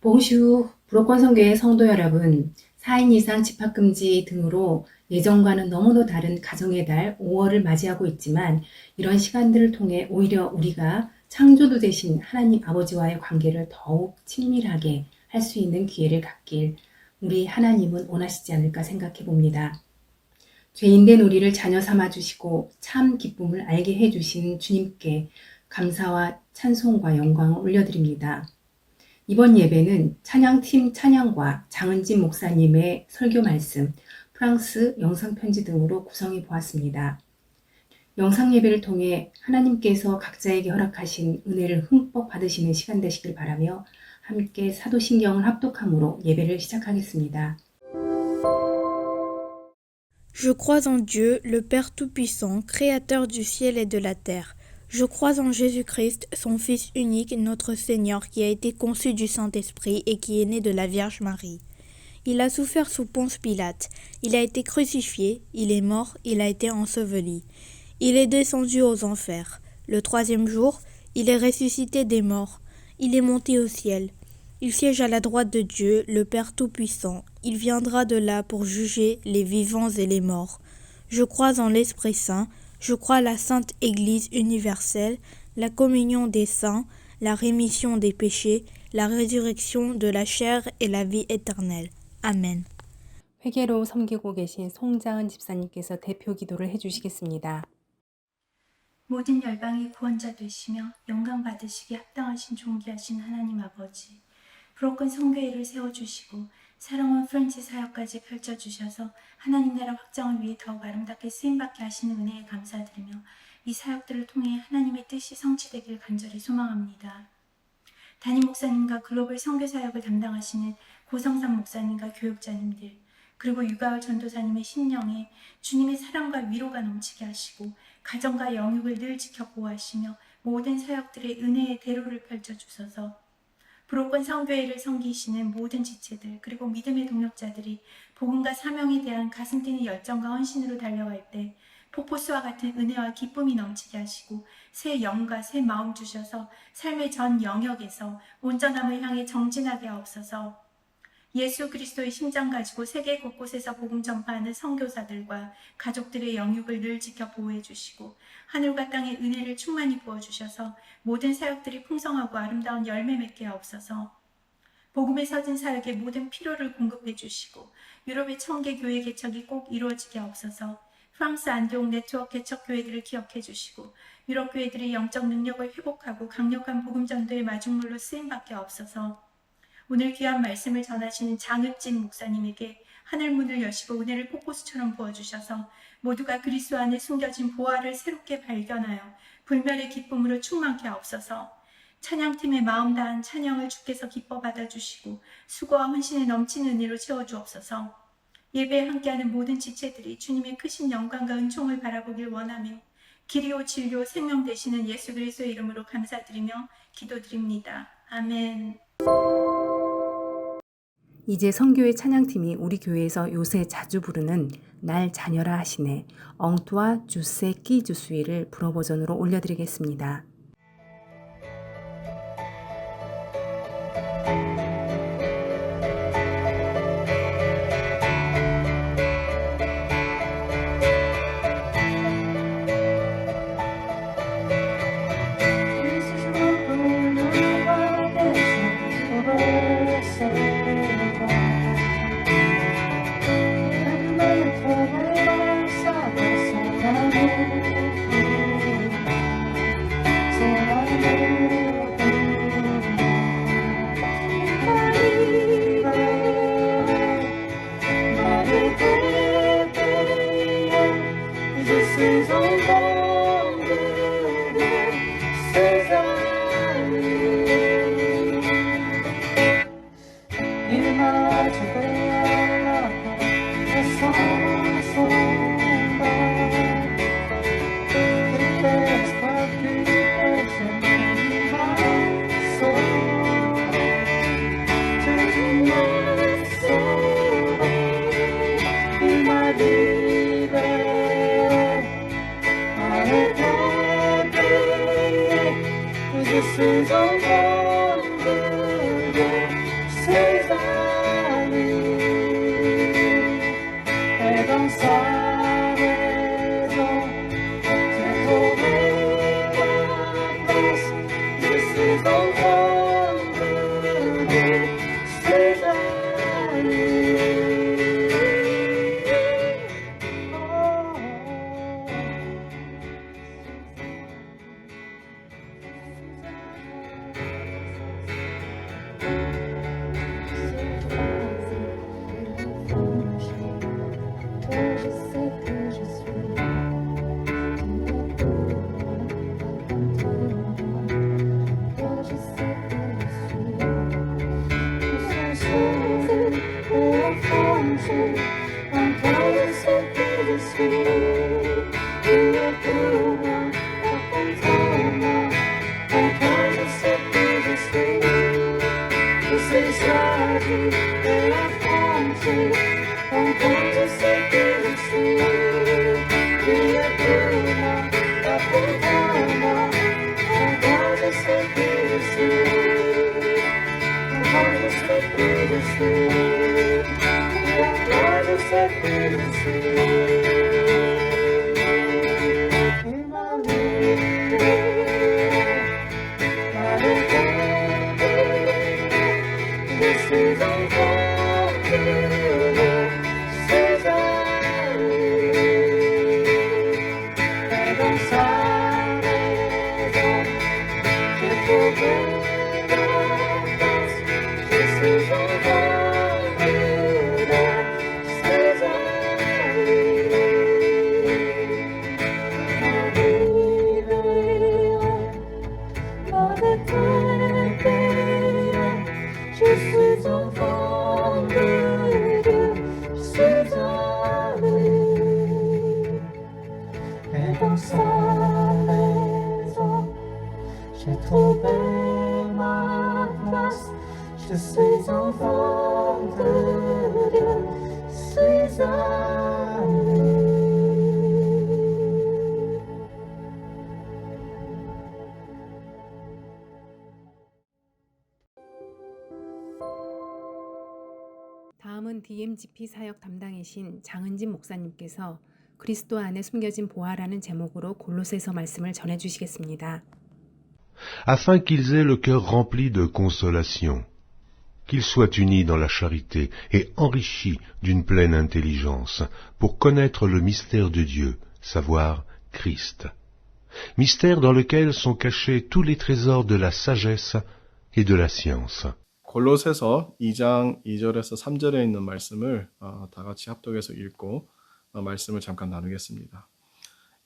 봉슈 불옥권성교회 성도 여러분, 4인 이상 집합금지 등으로 예정과는 너무도 다른 가정의 달 5월을 맞이하고 있지만 이런 시간들을 통해 오히려 우리가 창조주 되신 하나님 아버지와의 관계를 더욱 친밀하게 할 수 있는 기회를 갖길 우리 하나님은 원하시지 않을까 생각해 봅니다. 죄인된 우리를 자녀 삼아 주시고 참 기쁨을 알게 해 주신 주님께 감사와 찬송과 영광을 올려드립니다. 이번 예배는 찬양팀 찬양과 장은진 목사님의 설교 말씀, 프랑스 영상편지 등으로 구성해 보았습니다. 영상 예배를 통해 하나님께서 각자에게 허락하신 은혜를 흠뻑 받으시는 시간 되시길 바라며 함께 사도신경을 합독함으로 예배를 시작하겠습니다. Je crois en Dieu, le Père Tout-Puissant, Créateur du ciel et de la terre. Je crois en Jésus-Christ, son Fils unique, notre Seigneur, qui a été conçu du Saint-Esprit et qui est né de la Vierge Marie. Il a souffert sous Ponce Pilate, il a été crucifié, il est mort, il a été enseveli. Il est descendu aux enfers. Le troisième jour, il est ressuscité des morts. Il est monté au ciel. Il siège à la droite de Dieu, le Père Tout-Puissant. Il viendra de là pour juger les vivants et les morts. Je crois en l'Esprit Saint, je crois à la Sainte Église universelle, la communion des saints, la rémission des péchés, la résurrection de la chair et la vie éternelle. Amen. 회개로 섬기고 계신 송자은 집사님께서 대표 기도를 해주시겠습니다. 모든 열방의 구원자 되시며 영광 받으시기에 합당하신 존귀하신 하나님 아버지, 브로큰 성교회를 세워주시고 사랑원 프렌치 사역까지 펼쳐주셔서 하나님 나라 확장을 위해 더욱 아름답게 쓰임받게 하시는 은혜에 감사드리며 이 사역들을 통해 하나님의 뜻이 성취되길 간절히 소망합니다. 담임 목사님과 글로벌 선교 사역을 담당하시는 고성삼 목사님과 교육자님들, 그리고 유가을 전도사님의 심령에 주님의 사랑과 위로가 넘치게 하시고 가정과 영육을 늘 지켜 보호하시며 모든 사역들의 은혜의 대로를 펼쳐주셔서 브로큰 성교회를 섬기시는 모든 지체들 그리고 믿음의 동역자들이 복음과 사명에 대한 가슴 뛰는 열정과 헌신으로 달려갈 때 폭포수와 같은 은혜와 기쁨이 넘치게 하시고 새 영과 새 마음 주셔서 삶의 전 영역에서 온전함을 향해 정진하게 하옵소서. 예수 그리스도의 심장 가지고 세계 곳곳에서 복음 전파하는 선교사들과 가족들의 영육을 늘 지켜 보호해 주시고 하늘과 땅의 은혜를 충만히 부어주셔서 모든 사역들이 풍성하고 아름다운 열매 맺게 하옵소서. 복음의 서진 사역의 모든 필요를 공급해 주시고 유럽의 1000개 교회 개척이 꼭 이루어지게 하옵소서. 프랑스 안디옥 네트워크 개척 교회들을 기억해 주시고 유럽 교회들의 영적 능력을 회복하고 강력한 복음 전도의 마중물로 쓰임받게 하옵소서. 오늘 귀한 말씀을 전하시는 장은진 목사님에게 하늘문을 여시고 은혜를 폭포수처럼 부어주셔서 모두가 그리스도 안에 숨겨진 보화를 새롭게 발견하여 불멸의 기쁨으로 충만케 하옵소서. 찬양팀의 마음 다한 찬양을 주께서 기뻐 받아주시고 수고와 헌신에 넘치는 은혜로 채워주옵소서. 예배에 함께하는 모든 지체들이 주님의 크신 영광과 은총을 바라보길 원하며 길이요 진리요 생명 되시는 예수 그리스도의 이름으로 감사드리며 기도드립니다. 아멘. 이제 성교회 찬양팀이 우리 교회에서 요새 자주 부르는 날 자녀라 하시네 엉투와 주세 끼 주수이를 불어 버전으로 올려드리겠습니다. This is a wonderful 다음은 DMGP 사역 담당이신 장은진 목사님께서 그리스도 안에 숨겨진 보화라는 제목으로 골로새서 말씀을 전해주시겠습니다. Afin qu'ils aient le cœur rempli de consolation, qu'ils soient unis dans la charité et enrichis d'une pleine intelligence, pour connaître le mystère de Dieu, savoir Christ. Mystère dans lequel sont cachés tous les trésors de la sagesse et de la science. 골로새서 2장 2절에서 3절에 있는 말씀을 다 같이 합독해서 읽고 말씀을 잠깐 나누겠습니다.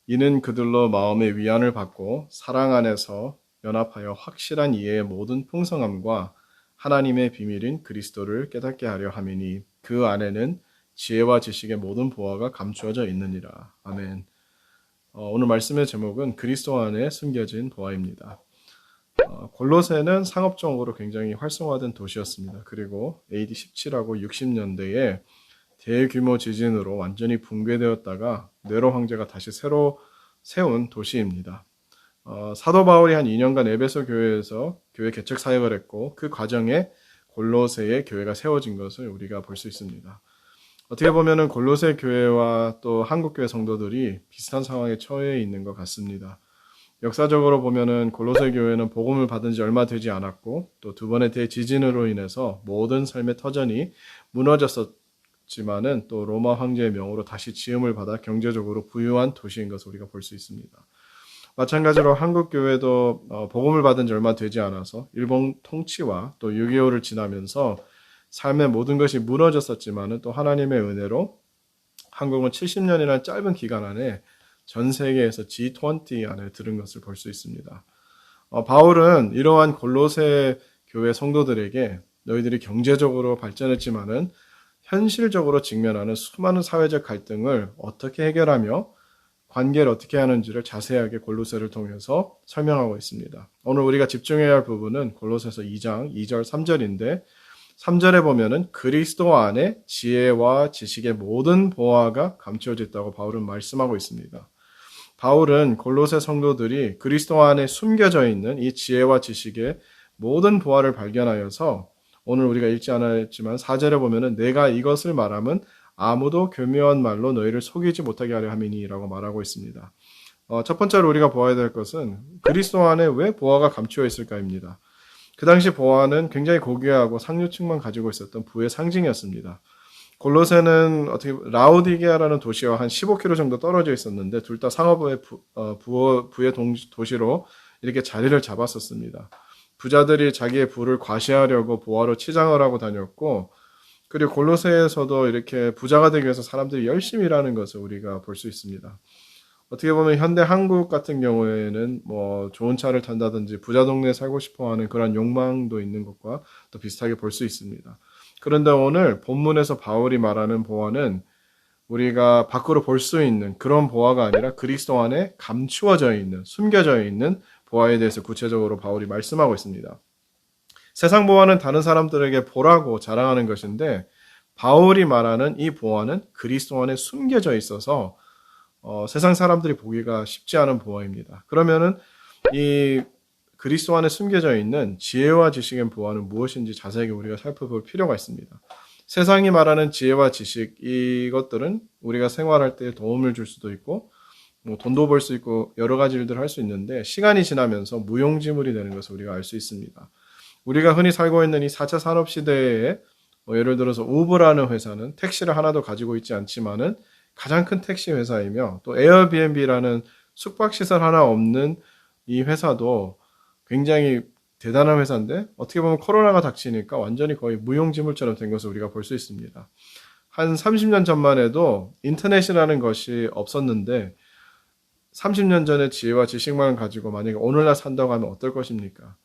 이는 그들로 마음의 위안을 받고 사랑 안에서 연합하여 확실한 이해의 모든 풍성함과 하나님의 비밀인 그리스도를 깨닫게 하려 함이니 그 안에는 지혜와 지식의 모든 보화가 감추어져 있느니라. 아멘. 오늘 말씀의 제목은 그리스도 안에 숨겨진 보화입니다. 골로새는 상업적으로 굉장히 활성화된 도시였습니다. 그리고 AD 17하고 60년대에 대규모 지진으로 완전히 붕괴되었다가 네로 황제가 다시 새로 세운 도시입니다. 사도 바울이 한 2년간 에베소 교회에서 교회 개척 사역을 했고 그 과정에 골로새의 교회가 세워진 것을 우리가 볼 수 있습니다. 어떻게 보면은 골로새 교회와 또 한국 교회 성도들이 비슷한 상황에 처해 있는 것 같습니다. 역사적으로 보면은 골로새 교회는 복음을 받은 지 얼마 되지 않았고 또 두 번의 대지진으로 인해서 모든 삶의 터전이 무너졌었지만은 또 로마 황제의 명으로 다시 지음을 받아 경제적으로 부유한 도시인 것을 우리가 볼 수 있습니다. 마찬가지로 한국 교회도 복음을 받은 지 얼마 되지 않아서 일본 통치와 또 6.25를 지나면서 삶의 모든 것이 무너졌었지만은 또 하나님의 은혜로 한국은 70년이라는 짧은 기간 안에 전 세계에서 G20 안에 들은 것을 볼 수 있습니다. 바울은 이러한 골로새 교회 성도들에게 너희들이 경제적으로 발전했지만은 현실적으로 직면하는 수많은 사회적 갈등을 어떻게 해결하며 관계를 어떻게 하는지를 자세하게 골로새를 통해서 설명하고 있습니다. 오늘 우리가 집중해야 할 부분은 골로새서 2장 2절 3절인데 3절에 보면은 그리스도 안에 지혜와 지식의 모든 보화가 감추어져 있다고 바울은 말씀하고 있습니다. 바울은 골로새 성도들이 그리스도 안에 숨겨져 있는 이 지혜와 지식의 모든 보화를 발견하여서 오늘 우리가 읽지 않았지만 4절에 보면은 내가 이것을 말하면 아무도 교묘한 말로 너희를 속이지 못하게 하려 함이니라고 말하고 있습니다. 첫 번째로 우리가 보아야 될 것은 그리스도 안에 왜 보화가 감추어 있을까입니다. 그 당시 보화는 굉장히 고귀하고 상류층만 가지고 있었던 부의 상징이었습니다. 골로새는 어떻게 라우디게아라는 도시와 한 15km 정도 떨어져 있었는데 둘 다 상업의 부의 도시로 이렇게 자리를 잡았었습니다. 부자들이 자기의 부를 과시하려고 보화로 치장을 하고 다녔고 그리고 골로새에서도 이렇게 부자가 되기 위해서 사람들이 열심히 일하는 것을 우리가 볼 수 있습니다. 어떻게 보면 현대 한국 같은 경우에는 뭐 좋은 차를 탄다든지 부자 동네에 살고 싶어하는 그런 욕망도 있는 것과 또 비슷하게 볼 수 있습니다. 그런데 오늘 본문에서 바울이 말하는 보화는 우리가 밖으로 볼 수 있는 그런 보화가 아니라 그리스도 안에 감추어져 있는, 숨겨져 있는 보화에 대해서 구체적으로 바울이 말씀하고 있습니다. 세상 보화는 다른 사람들에게 보라고 자랑하는 것인데 바울이 말하는 이 보화는 그리스도 안에 숨겨져 있어서 세상 사람들이 보기가 쉽지 않은 보화입니다. 그러면은 이 그리스도 안에 숨겨져 있는 지혜와 지식의 보화는 무엇인지 자세하게 우리가 살펴볼 필요가 있습니다. 세상이 말하는 지혜와 지식, 이것들은 우리가 생활할 때 도움을 줄 수도 있고 돈도 벌 수 있고 여러 가지 일들을 할 수 있는데 시간이 지나면서 무용지물이 되는 것을 우리가 알 수 있습니다. 우리가 흔히 살고 있는 이 4차 산업시대에 예를 들어서 우버라는 회사는 택시를 하나도 가지고 있지 않지만은 가장 큰 택시 회사이며 또 에어비앤비라는 숙박시설 하나 없는 이 회사도 굉장히 대단한 회사인데 어떻게 보면 코로나가 닥치니까 완전히 거의 무용지물처럼 된 것을 우리가 볼 수 있습니다. 한 30년 전만 해도 인터넷이라는 것이 없었는데 30년 전에 지혜와 지식만 가지고 만약에 오늘날 산다고 하면 어떨 것입니까?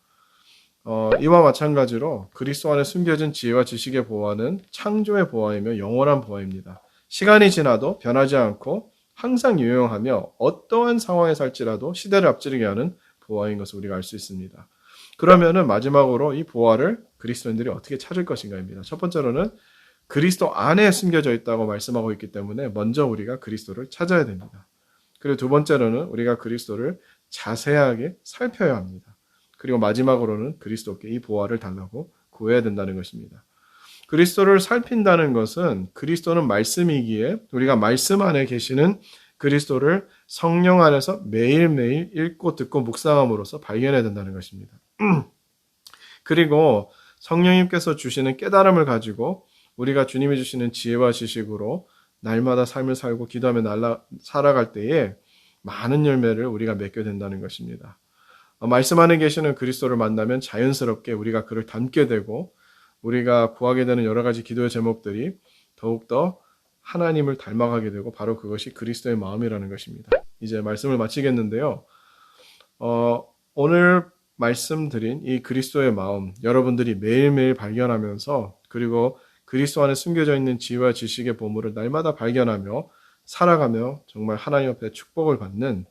이와 마찬가지로 그리스도 안에 숨겨진 지혜와 지식의 보화는 창조의 보화이며 영원한 보화입니다. 시간이 지나도 변하지 않고 항상 유용하며 어떠한 상황에 살지라도 시대를 앞지르게 하는 보화인 것을 우리가 알 수 있습니다. 그러면은 마지막으로 이 보화를 그리스도인들이 어떻게 찾을 것인가입니다. 첫 번째로는 그리스도 안에 숨겨져 있다고 말씀하고 있기 때문에 먼저 우리가 그리스도를 찾아야 됩니다. 그리고 두 번째로는 우리가 그리스도를 자세하게 살펴야 합니다. 그리고 마지막으로는 그리스도께 이 보화를 달라고 구해야 된다는 것입니다. 그리스도를 살핀다는 것은 그리스도는 말씀이기에 우리가 말씀 안에 계시는 그리스도를 성령 안에서 매일매일 읽고 듣고 묵상함으로써 발견해야 된다는 것입니다. 그리고 성령님께서 주시는 깨달음을 가지고 우리가 주님이 주시는 지혜와 지식으로 날마다 삶을 살고 기도하며 살아갈 때에 많은 열매를 우리가 맺게 된다는 것입니다. 말씀 안에 계시는 그리스도를 만나면 자연스럽게 우리가 그를 닮게 되고 우리가 구하게 되는 여러 가지 기도의 제목들이 더욱더 하나님을 닮아가게 되고 바로 그것이 그리스도의 마음이라는 것입니다. 이제 말씀을 마치겠는데요. 오늘 말씀드린 이 그리스도의 마음 여러분들이 매일매일 발견하면서 그리고 그리스도 안에 숨겨져 있는 지혜와 지식의 보물을 날마다 발견하며 살아가며 정말 하나님 앞에 축복을 받는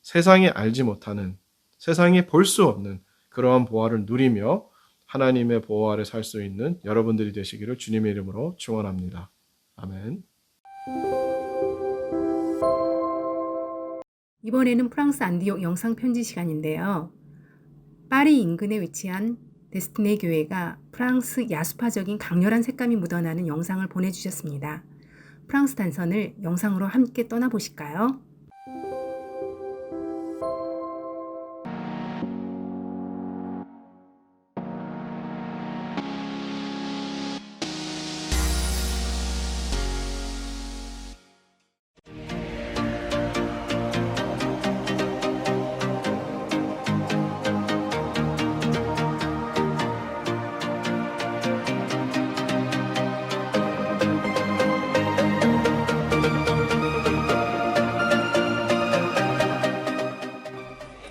세상이 알지 못하는 세상이 볼 수 없는 그러한 보화를 누리며 하나님의 보호 아래 살 수 있는 여러분들이 되시기를 주님의 이름으로 축원합니다. 아멘. 이번에는 프랑스 안디옥 영상 편지 시간인데요. 파리 인근에 위치한 데스티네 교회가 프랑스 야수파적인 강렬한 색감이 묻어나는 영상을 보내주셨습니다. 프랑스 단선을 영상으로 함께 떠나보실까요?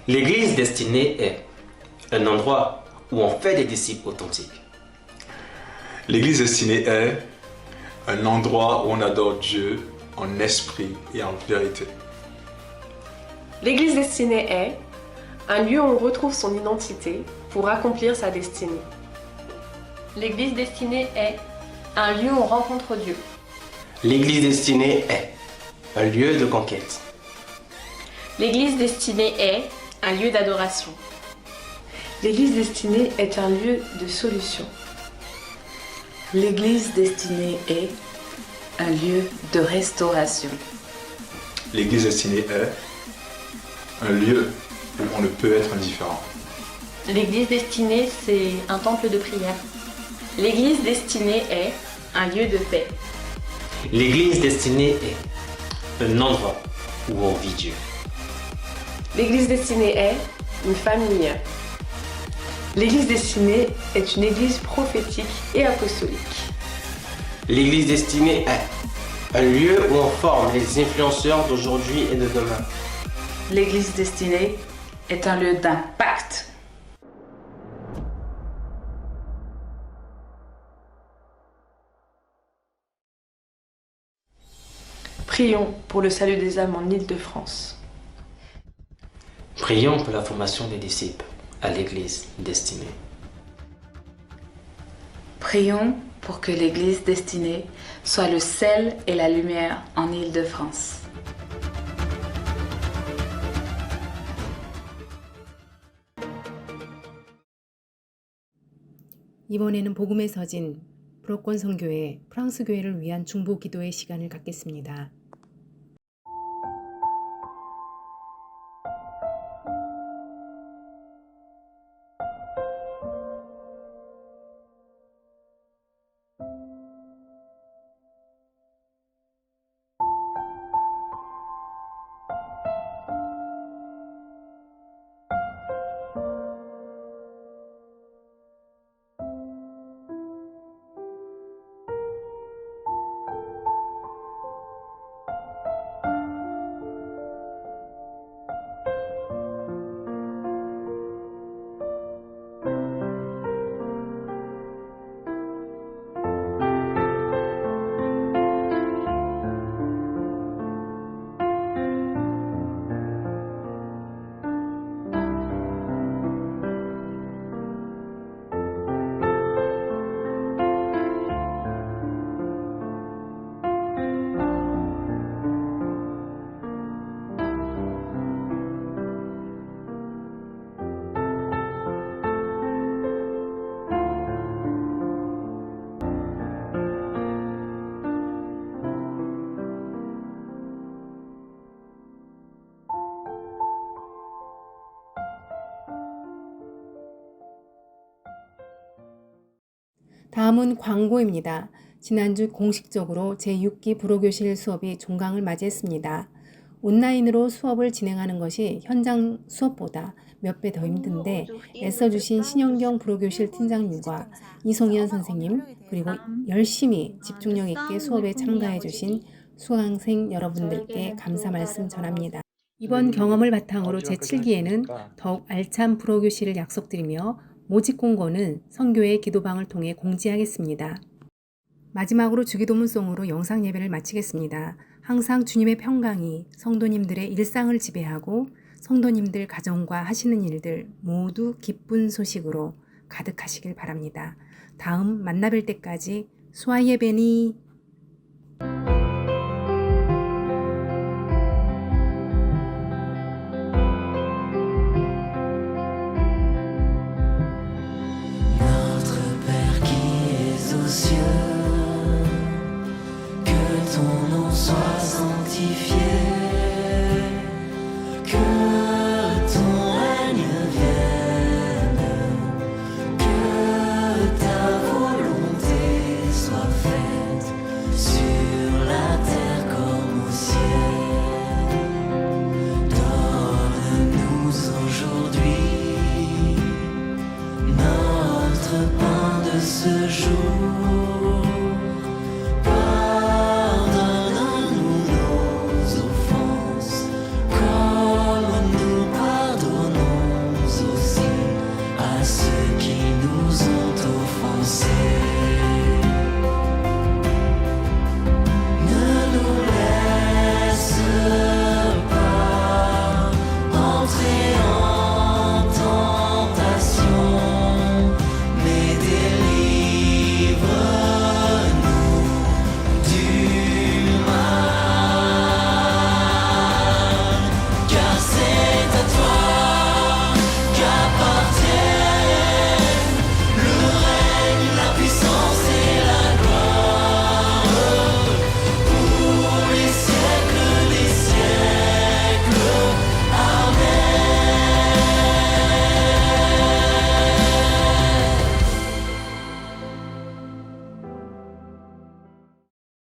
L'église destinée est un endroit où on fait des disciples authentiques. L'église destinée est un endroit où on adore Dieu en esprit et en vérité. L'église destinée est un lieu où on retrouve son identité pour accomplir sa destinée. L'église destinée est un lieu où on rencontre Dieu. L'église destinée est un lieu de conquête. L'église destinée est un lieu d'adoration. L'église destinée est un lieu de solution. L'église destinée est un lieu de restauration. L'église destinée est un lieu où on ne peut être indifférent. L'église destinée, c'est un temple de prière. L'église destinée est un lieu de paix. L'église destinée est un endroit où on vit Dieu. L'église destinée est une famille. L'église destinée est une église prophétique et apostolique. L'église destinée est un lieu où on forme les influenceurs d'aujourd'hui et de demain. L'église destinée est un lieu d'impact. Prions pour le salut des âmes en Île-de-France. Prions pour la formation des disciples à l'église destinée. Prions pour que l'Église destinée soit le sel et la lumière en Île-de-France. 이번에는 복음의 서진 브로권 선교회 프랑스 교회를 위한 중보 기도의 시간을 갖겠습니다. 다음은 광고입니다. 지난주 공식적으로 제6기 불호교실 수업이 종강을 맞이했습니다. 온라인으로 수업을 진행하는 것이 현장 수업보다 몇 배 더 힘든데 애써주신 신영경 불호교실 팀장님과 이송현 선생님 그리고 열심히 집중력 있게 수업에 참가해주신 수강생 여러분들께 감사 말씀 전합니다. 이번 경험을 바탕으로 제7기에는 더욱 알찬 불호교실을 약속드리며 모집 공고는 선교회 기도방을 통해 공지하겠습니다. 마지막으로 주기도문송으로 영상 예배를 마치겠습니다. 항상 주님의 평강이 성도님들의 일상을 지배하고 성도님들 가정과 하시는 일들 모두 기쁜 소식으로 가득하시길 바랍니다. 다음 만나뵐 때까지 소아예 베니 ce jour.